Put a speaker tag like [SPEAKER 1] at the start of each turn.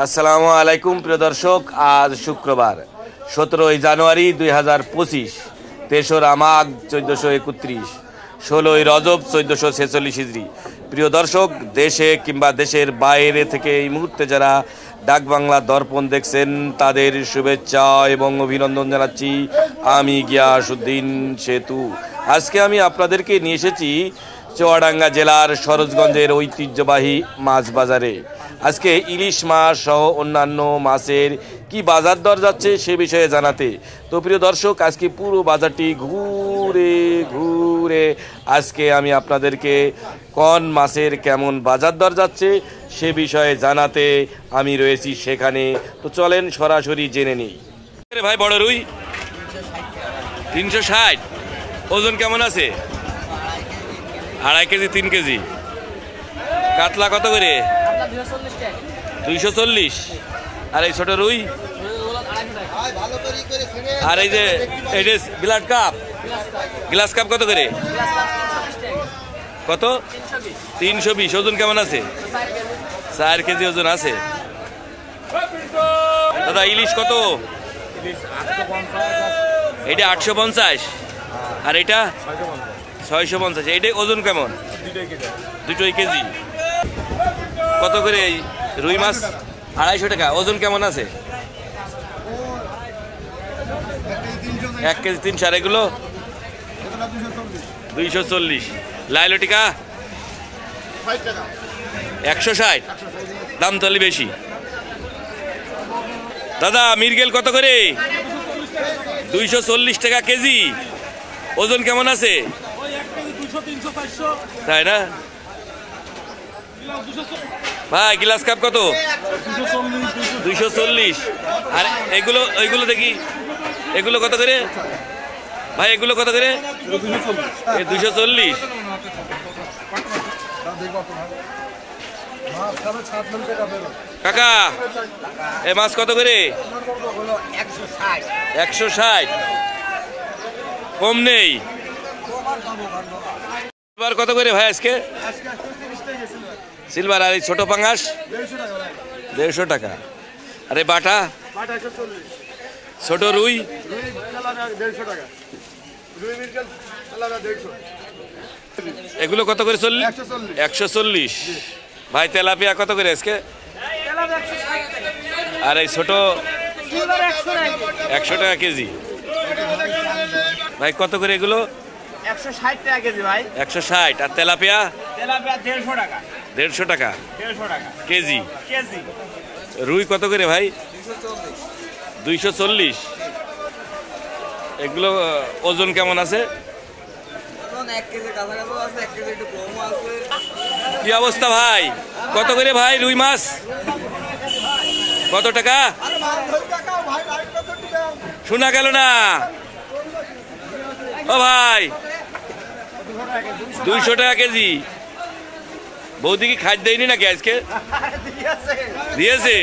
[SPEAKER 1] আসসালামু আলাইকুম প্রিয় দর্শক, আজ শুক্রবার 17 জানুয়ারি 2025, 3রা মাঘ 1431, 16 রজব 1446 হিজরি। প্রিয় দর্শক, দেশে কিংবা দেশের বাইরে থেকে এই মুহূর্তে যারা ডাকবাংলা দর্পণ দেখছেন তাদের শুভেচ্ছা এবং অভিনন্দন জানাচ্ছি। আমি গিয়াসউদ্দিন সেতু। আজকে আমি আপনাদেরকে নিয়ে এসেছি চুয়াডাঙ্গা জেলার সরোজগঞ্জের ঐতিহ্যবাহী মাছ বাজারে। আজকে ইলিশ মাছ সহ অন্যান্য মাছের কি বাজার দর যাচ্ছে সে বিষয়ে জানাতে। তো প্রিয় দর্শক, আজকে পুরো বাজারটি ঘুরে ঘুরে আজকে আমি আপনাদেরকে কোন মাছের কেমন বাজার দর যাচ্ছে সে বিষয়ে জানাতে আমি রয়েছি সেখানে। তো চলেন সরাসরি জেনে নিই। ভাই, বড় রুই 360, ওজন কেমন আছে? 2.5 কেজি 3 কেজি। কাতলা কত করে? 240। আর এই ছোট রুই? আর এই যে ব্লাড কাপ, গ্লাস কাপ কত করে? কত? 320। ওজন কেমন আছে? 4 কেজি ওজন আছে। দাদা, ইলিশ কত? এটা 850 আর এটা 650। এইটা ওজন কেমন? 2 কেজি। কত করে এই রুই মাছ? 250 টাকা। ওজন কেমন আছে? 1 কেজি 300। আর এগুলো 240। লাইলটিকা 160। দাম তাহলে বেশি। দাদা, মিরগেল কত করে? 240 টাকা কেজি। ওজন কেমন আছে? তাই না ভাই? গ্লাস কাপ কত? 240। আর এইগুলো দেখি, এগুলো কত করে ভাই? এগুলো কত করে? 240। কাকা, এ মাছ কত করে? 160। কম নেই? সিলভার কত করে ভাই আজকে? সিলভার। আর এই ছোট পাঙ্গাস 150 টাকা। আরে বাটা? ছোট রুই? এগুলো কত করে? 140। ভাই, তেলাপিয়া কত করে আজকে? আর এই ছোট 100 টাকা কেজি। ভাই, কত করে এগুলো?
[SPEAKER 2] 160 টাকা কেজি ভাই।
[SPEAKER 1] 160। আর তেলাপিয়া?
[SPEAKER 2] 150 টাকা।
[SPEAKER 1] 150 টাকা কেজি। রুই কত করে ভাই? 240। এগুলো ওজন কেমন আছে? কি অবস্থা ভাই? কত করে ভাই রুই মাছ? কত টাকা? শোনা গেল না। ও ভাই, 200 টাকা কেজি। বৌদি কি খাদ্য দেয়নি নাকি আজকে? দিয়েছে।